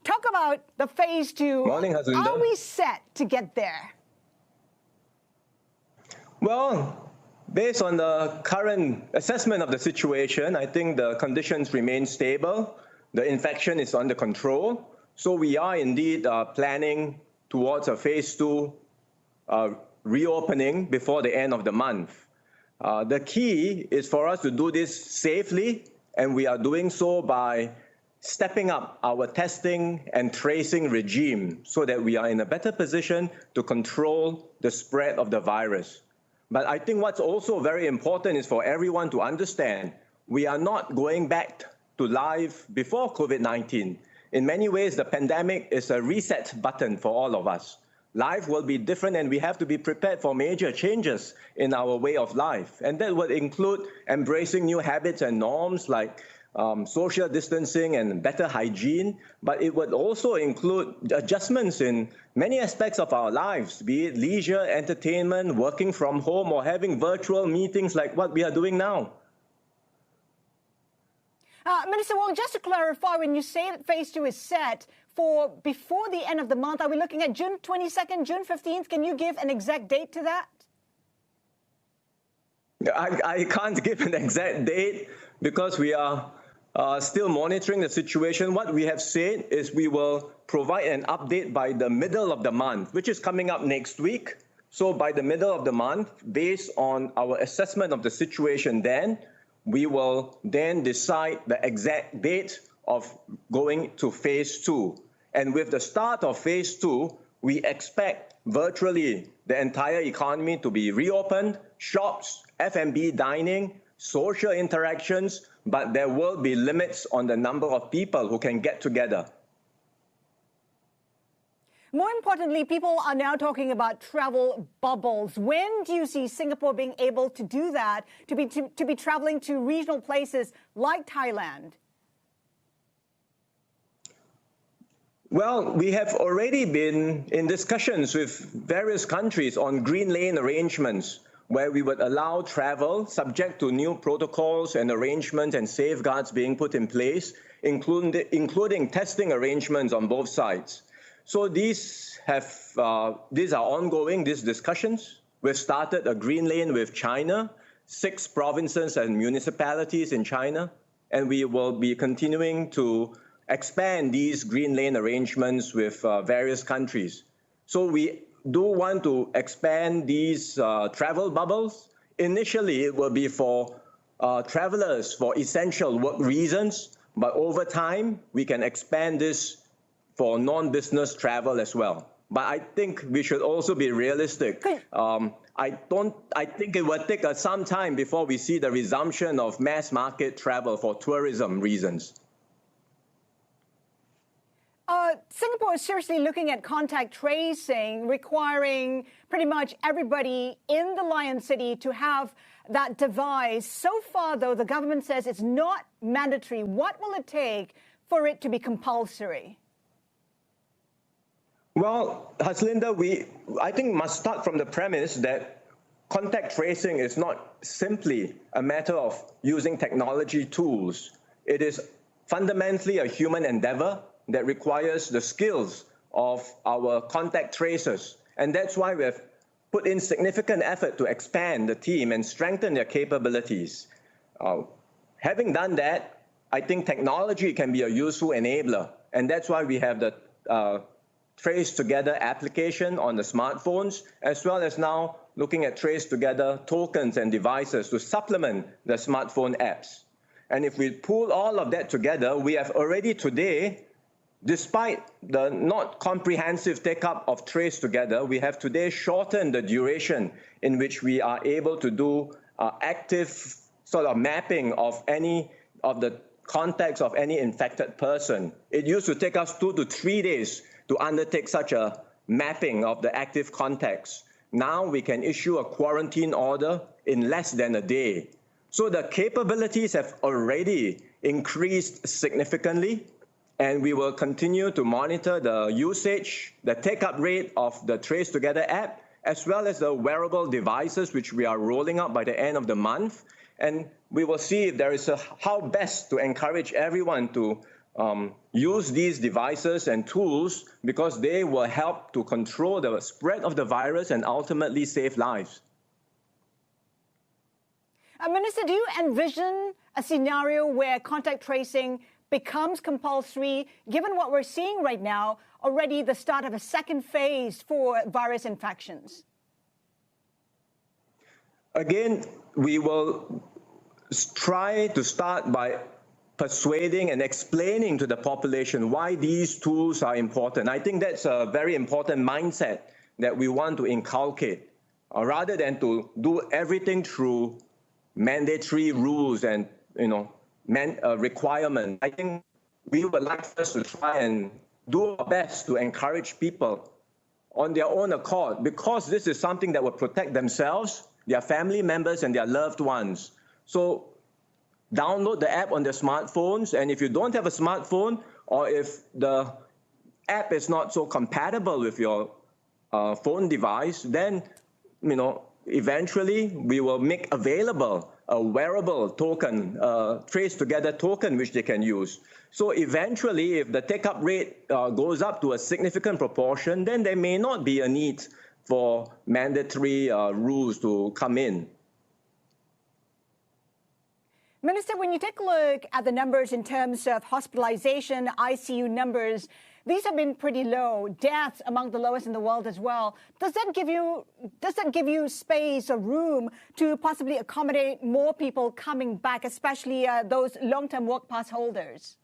talk about the phase 2. Morning, Haslinda. Are we set to get there? Well, based on the current assessment of the situation, I think the conditions remain stable. The infection is under control. So we are indeed planning towards a phase 2 reopening before the end of the month. The key is for us to do this safely, and we are doing so by stepping up our testing and tracing regime so that we are in a better position to control the spread of the virus. But I think what's also very important is for everyone to understand we are not going back to life before COVID-19. In many ways, the pandemic is a reset button for all of us. Life will be different, and we have to be prepared for major changes in our way of life. And that would include embracing new habits and norms like social distancing and better hygiene, but it would also include adjustments in many aspects of our lives, be it leisure, entertainment, working from home, or having virtual meetings like what we are doing now. Minister Wong, just to clarify, when you say that phase 2 is set for before the end of the month, are we looking at June 22nd, June 15th? Can you give an exact date to that? I can't give an exact date because we are still monitoring the situation. What we have said is we will provide an update by the middle of the month, which is coming up next week. So by the middle of the month, based on our assessment of the situation then, we will then decide the exact date of going to phase 2. And with the start of phase 2, we expect virtually the entire economy to be reopened, shops, F&B dining, social interactions, but there will be limits on the number of people who can get together. More importantly, people are now talking about travel bubbles. When do you see Singapore being able to do that, to be traveling to regional places like Thailand? Well, we have already been in discussions with various countries on green lane arrangements where we would allow travel subject to new protocols and arrangements and safeguards being put in place, including testing arrangements on both sides. So these are ongoing, these discussions. We've started a green lane with China, 6 provinces and municipalities in China, and we will be continuing to expand these green lane arrangements with various countries. So we do want to expand these travel bubbles. Initially, it will be for travelers for essential work reasons, but over time, we can expand this for non-business travel as well. But I think we should also be realistic. I think it will take us some time before we see the resumption of mass market travel for tourism reasons. Singapore is seriously looking at contact tracing, requiring pretty much everybody in the Lion City to have that device. So far, though, the government says it's not mandatory. What will it take for it to be compulsory? Well, Haslinda, I think must start from the premise that contact tracing is not simply a matter of using technology tools. It is fundamentally a human endeavor that requires the skills of our contact tracers. And that's why we have put in significant effort to expand the team and strengthen their capabilities. Having done that, I think technology can be a useful enabler. And that's why we have the Trace Together application on the smartphones, as well as now looking at Trace Together tokens and devices to supplement the smartphone apps. And if we pull all of that together, we have already today, despite the not comprehensive take-up of Trace Together, we have today shortened the duration in which we are able to do active sort of mapping of any of the contacts of any infected person. It used to take us 2 to 3 days to undertake such a mapping of the active contacts. Now we can issue a quarantine order in less than a day. So the capabilities have already increased significantly, and we will continue to monitor the usage, the take-up rate of the Trace Together app, as well as the wearable devices, which we are rolling out by the end of the month. And we will see if there is how best to encourage everyone to use these devices and tools because they will help to control the spread of the virus and ultimately save lives. Minister, do you envision a scenario where contact tracing becomes compulsory, given what we're seeing right now, already the start of a second phase for virus infections? Again, we will try to start by persuading and explaining to the population why these tools are important. I think that's a very important mindset that we want to inculcate, rather than to do everything through mandatory rules and requirements. I think we would like us to try and do our best to encourage people on their own accord, because this is something that will protect themselves, their family members, and their loved ones. So download the app on their smartphones, and if you don't have a smartphone, or if the app is not so compatible with your phone device, then eventually we will make available a wearable token, trace together token, which they can use. So eventually, if the take-up rate goes up to a significant proportion, then there may not be a need for mandatory rules to come in. Minister, when you take a look at the numbers in terms of hospitalization, ICU numbers, these have been pretty low. Deaths among the lowest in the world as well. Does that give you space or room to possibly accommodate more people coming back, especially those long-term work pass holders?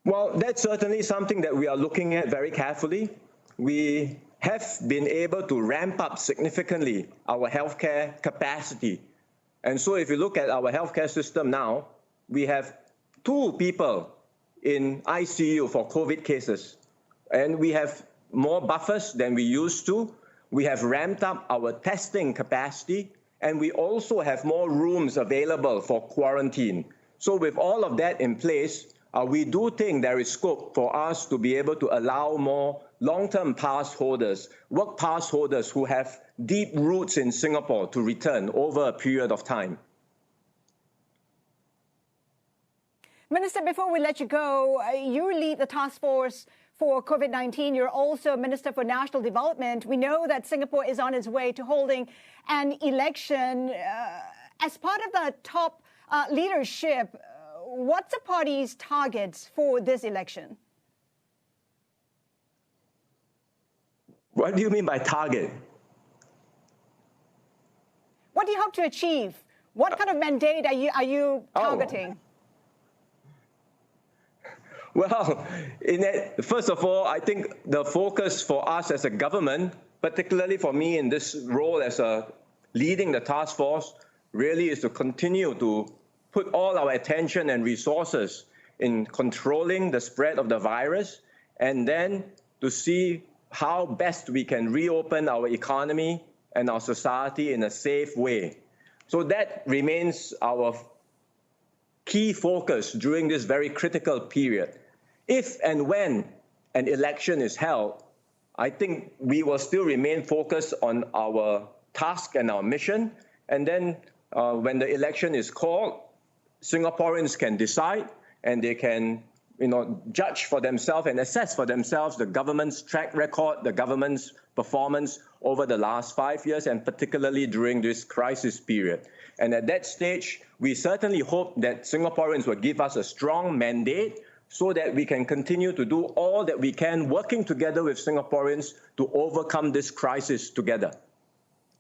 Well, that's certainly something that we are looking at very carefully. We have been able to ramp up significantly our healthcare capacity. And so if you look at our healthcare system now, we have 2 people in ICU for COVID cases. And we have more buffers than we used to. We have ramped up our testing capacity, and we also have more rooms available for quarantine. So with all of that in place, we do think there is scope for us to be able to allow more long-term pass holders, work pass holders who have deep roots in Singapore to return over a period of time. Minister, before we let you go, you lead the task force for COVID-19. You're also Minister for National Development. We know that Singapore is on its way to holding an election. As part of the top leadership, what's the party's targets for this election? What do you mean by target? What do you hope to achieve? What kind of mandate are you targeting? Well, first of all, I think the focus for us as a government, particularly for me in this role as leading the task force, really is to continue to put all our attention and resources in controlling the spread of the virus, and then to see how best we can reopen our economy and our society in a safe way. So that remains our key focus during this very critical period. If and when an election is held, I think we will still remain focused on our task and our mission. And then when the election is called, Singaporeans can decide, and they can judge for themselves and assess for themselves the government's track record, the government's performance over the last 5 years, and particularly during this crisis period. And at that stage, we certainly hope that Singaporeans will give us a strong mandate so that we can continue to do all that we can, working together with Singaporeans to overcome this crisis together.